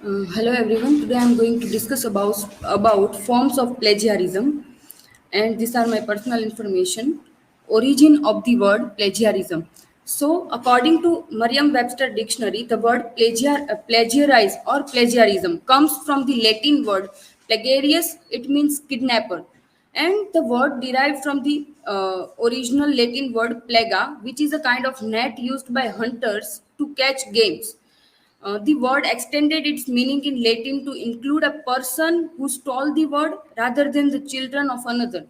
Hello everyone. Today I am going to discuss about forms of plagiarism, and these are my personal information. Origin of the word plagiarism. So, according to Merriam-Webster dictionary, the word plagiarize or plagiarism comes from the Latin word plagiarius. It means kidnapper, and the word derived from the original Latin word plaga, which is a kind of net used by hunters to catch games. The word extended its meaning in Latin to include a person who stole the word rather than the children of another.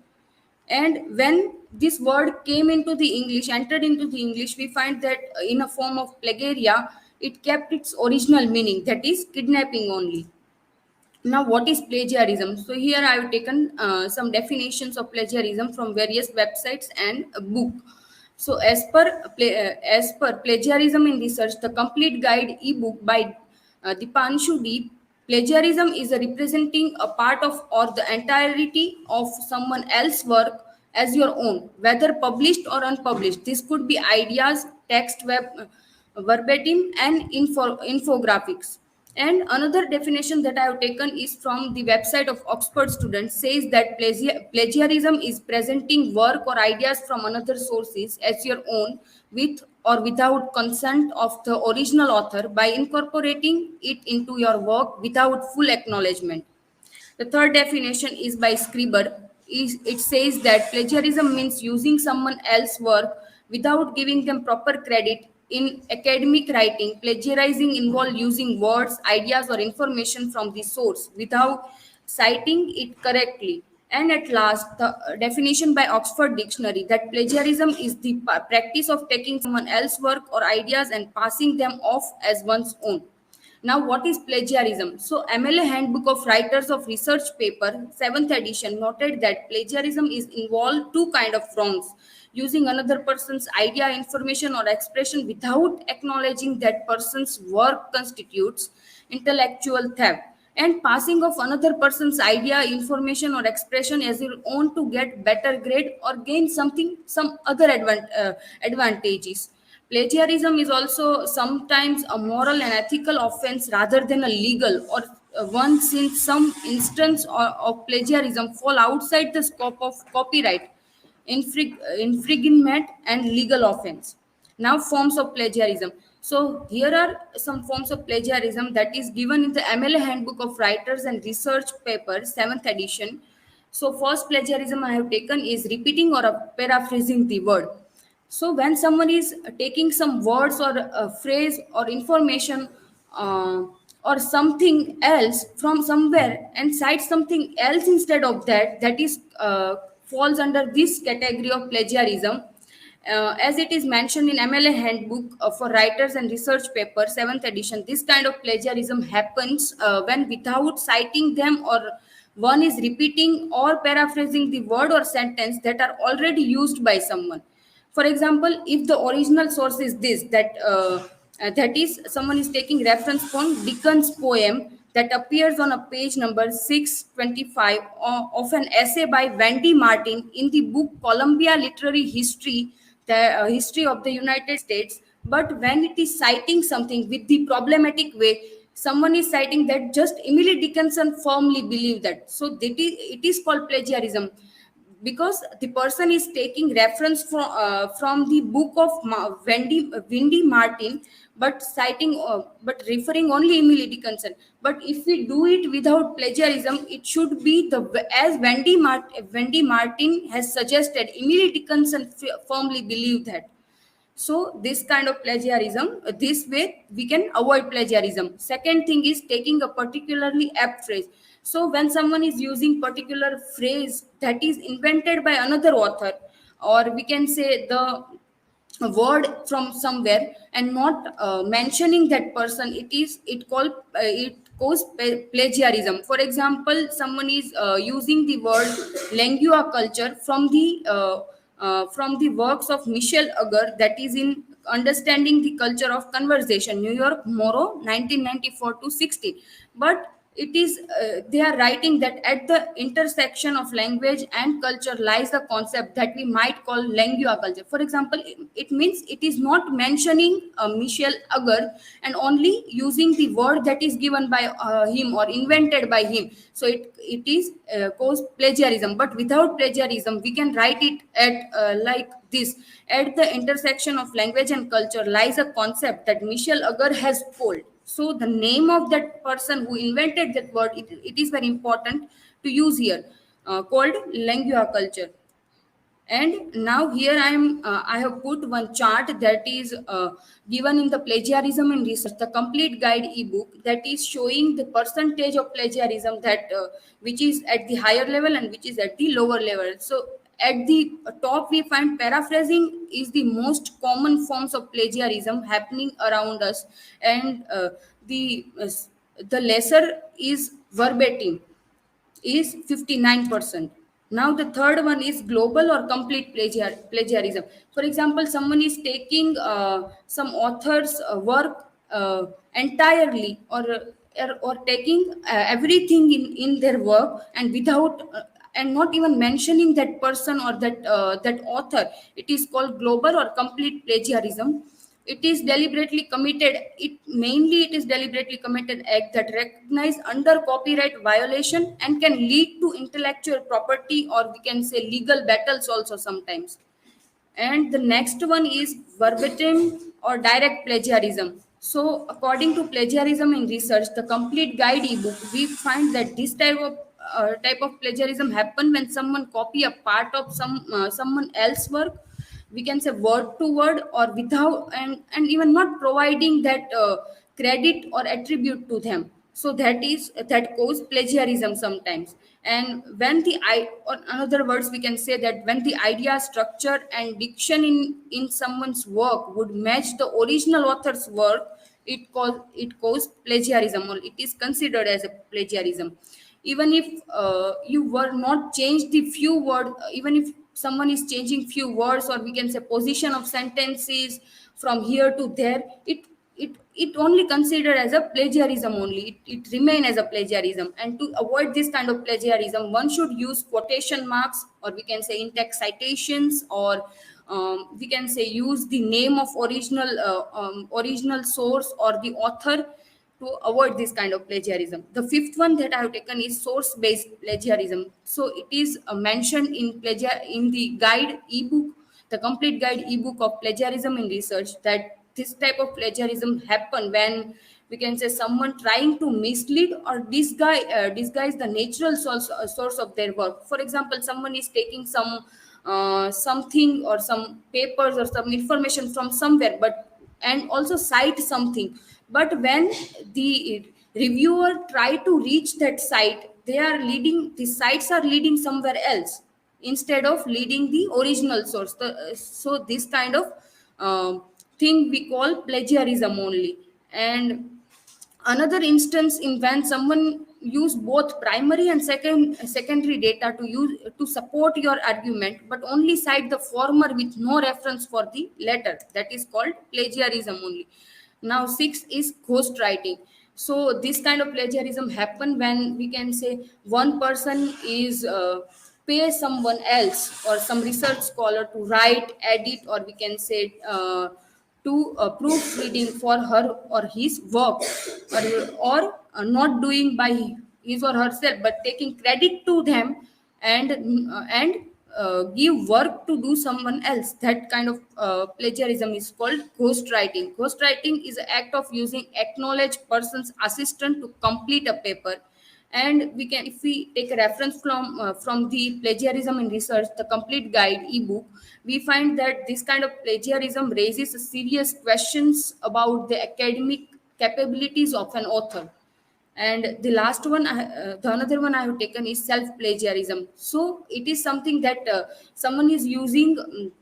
And when this word came into the English, entered into the English, we find that in a form of plagiaria, it kept its original meaning, that is kidnapping only. Now, what is plagiarism? So here I have taken some definitions of plagiarism from various websites and a book. So as per plagiarism in research, the complete guide ebook by Dipanshu D, plagiarism is a representing a part of or the entirety of someone else's work as your own, whether published or unpublished. This could be ideas, text, verbatim, and infographics. And another definition that I have taken is from the website of Oxford students, says that plagiarism is presenting work or ideas from another sources as your own with or without consent of the original author by incorporating it into your work without full acknowledgement. The third definition is by Scriber. It says that plagiarism means using someone else's work without giving them proper credit. In academic writing, plagiarizing involves using words, ideas, or information from the source without citing it correctly. And at last, the definition by Oxford Dictionary that plagiarism is the practice of taking someone else's work or ideas and passing them off as one's own. Now, what is plagiarism? So, MLA Handbook of Writers of Research paper, 7th edition, noted that plagiarism is involved two kind of wrongs: using another person's idea, information, or expression without acknowledging that person's work constitutes intellectual theft, and passing of another person's idea, information, or expression as your own to get better grade or gain some other advantages. Plagiarism is also sometimes a moral and ethical offense rather than a legal or one, since some instance of plagiarism fall outside the scope of copyright, infringement, and legal offense. Now, forms of plagiarism. So here are some forms of plagiarism that is given in the MLA Handbook of Writers and Research paper, 7th edition. So first plagiarism I have taken is repeating or paraphrasing the word. So when someone is taking some words or a phrase or information uh, or something else from somewhere and cite something else instead of that, that is falls under this category of plagiarism. As it is mentioned in MLA Handbook for Writers and Research paper, 7th edition, this kind of plagiarism happens when without citing them, or one is repeating or paraphrasing the word or sentence that are already used by someone. For example, if the original source is this, that is someone is taking reference from Dickens' poem that appears on a page number 625 of an essay by Wendy Martin in the book Columbia Literary History, the history of the United States. But when it is citing something with the problematic way, someone is citing that just Emily Dickinson firmly believed that. So it is called plagiarism, because the person is taking reference from the book of Wendy Martin, but citing but referring only Emily Dickinson. But if we do it without plagiarism, it should be the as Wendy Martin has suggested. Emily Dickinson firmly believed that. So this kind of plagiarism, this way we can avoid plagiarism. Second thing is taking a particularly apt phrase. So when someone is using particular phrase that is invented by another author, or we can say the word from somewhere and not mentioning that person, it goes plagiarism. For example, someone is using the word lingua culture from the works of Michel Agar, that is in Understanding the Culture of Conversation, New York, Morrow, 1994 to 60. But it is they are writing that at the intersection of language and culture lies the concept that we might call lingua culture. For example, it means it is not mentioning Michel Agar and only using the word that is given by him or invented by him. So it is cause plagiarism. But without plagiarism we can write it at like this: at the intersection of language and culture lies a concept that Michel Agar has told. So the name of that person who invented that word, it is very important to use here, called lingua culture. And now here I have put one chart that is given in the plagiarism in research, the complete guide ebook, that is showing the percentage of plagiarism that which is at the higher level and which is at the lower level. So at the top we find paraphrasing is the most common forms of plagiarism happening around us, and the lesser is verbatim, is 59%. Now the third one is global or complete plagiarism. For example, someone is taking some author's work entirely, or taking everything in their work and without and not even mentioning that person or that author. It is called global or complete plagiarism. It is deliberately committed, it is deliberately committed act that recognize under copyright violation and can lead to intellectual property, or we can say legal battles also sometimes. And the next one is verbatim or direct plagiarism. So, according to plagiarism in research, the complete guide ebook, we find that this type of plagiarism happen when someone copy a part of someone else's work. We can say word to word, or without and even not providing that credit or attribute to them. So that cause plagiarism sometimes. And when the I or in other words we can say that when the idea, structure and diction in someone's work would match the original author's work, it cause plagiarism, or it is considered as a plagiarism. Even if you were not changed the few words, even if someone is changing few words, or we can say position of sentences from here to there, it only considered as a plagiarism only, it remain as a plagiarism. And to avoid this kind of plagiarism, one should use quotation marks, or we can say in-text citations, or we can say use the name of original source or the author, to avoid this kind of plagiarism. The fifth one that I have taken is source-based plagiarism. So it is mentioned in the guide ebook, the complete guide ebook of plagiarism in research, that this type of plagiarism happen when we can say someone trying to mislead or disguise the natural source of their work. For example, someone is taking something or some papers or some information from somewhere, but and also cite something, but when the reviewer try to reach that site, the sites are leading somewhere else instead of leading the original source. So this kind of thing we call plagiarism only. And another instance in when someone use both primary and secondary data to support your argument, but only cite the former with no reference for the latter, that is called plagiarism only. Now six is ghostwriting. So this kind of plagiarism happen when we can say one person is pay someone else or some research scholar to write, edit, or we can say to proofreading for her or his work, or not doing by his or herself, but taking credit to them, and give work to do someone else. That kind of plagiarism is called ghostwriting. Ghostwriting is an act of using acknowledged person's assistant to complete a paper. And we can, if we take a reference from the plagiarism in research, the complete guide ebook, we find that this kind of plagiarism raises serious questions about the academic capabilities of an author. And the last one, the another one I have taken is self plagiarism. So it is something that someone is using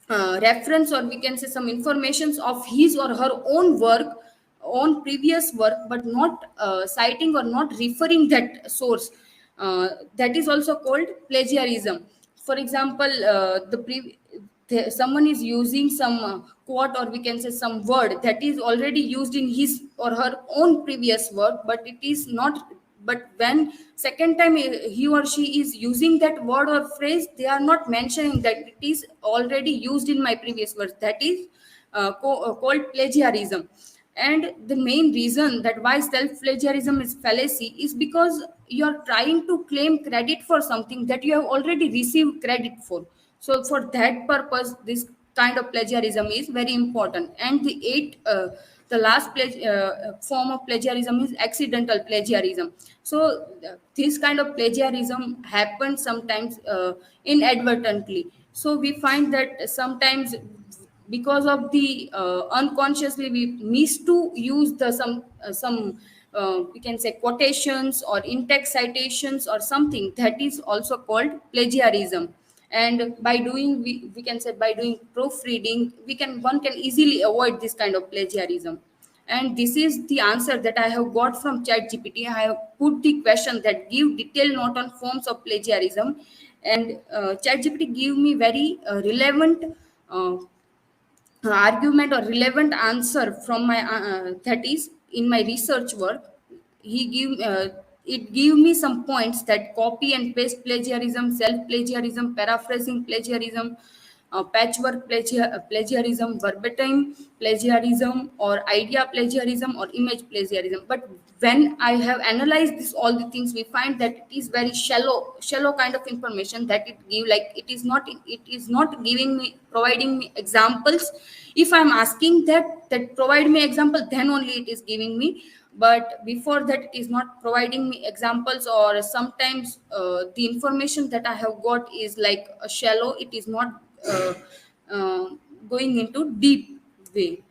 reference, or we can say some informations of his or her own work, own previous work, but not citing or not referring that source. That is also called plagiarism. For example, someone is using some quote, or we can say some word that is already used in his or her own previous work, but it is not but when second time he or she is using that word or phrase, they are not mentioning that it is already used in my previous words. That is called plagiarism. And the main reason that why self plagiarism is fallacy is because you are trying to claim credit for something that you have already received credit for. So for that purpose, this kind of plagiarism is very important. And the last form of plagiarism is accidental plagiarism. So this kind of plagiarism happens sometimes inadvertently. So we find that sometimes because of the unconsciously we miss to use the some we can say quotations or in-text citations or something, that is also called plagiarism. And by doing we can say by doing proofreading, we can one can easily avoid this kind of plagiarism. And this is the answer that I have got from ChatGPT. I have put the question that give detailed note on forms of plagiarism, and ChatGPT give me very relevant uh, argument or relevant answer from my that is in my research work. He give it give me some points that copy and paste plagiarism, self plagiarism, paraphrasing plagiarism, plagiarism, verbatim plagiarism, or idea plagiarism, or image plagiarism. But when I have analyzed this all the things, we find that it is very shallow kind of information that it give. Like it is not giving me providing me examples. If I'm asking that provide me example, then only it is giving me. But before that it is not providing me examples, or sometimes the information that I have got is like a shallow. It is not uh, uh, going into deep way.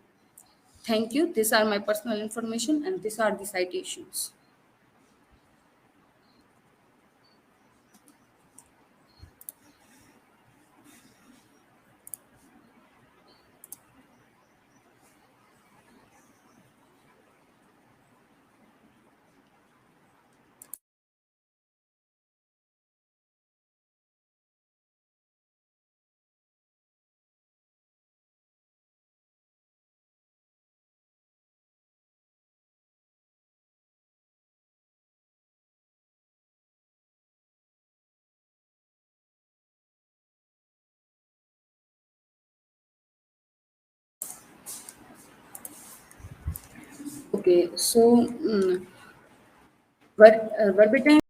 Thank you. These are my personal information, and these are the citations. Okay, so verbatim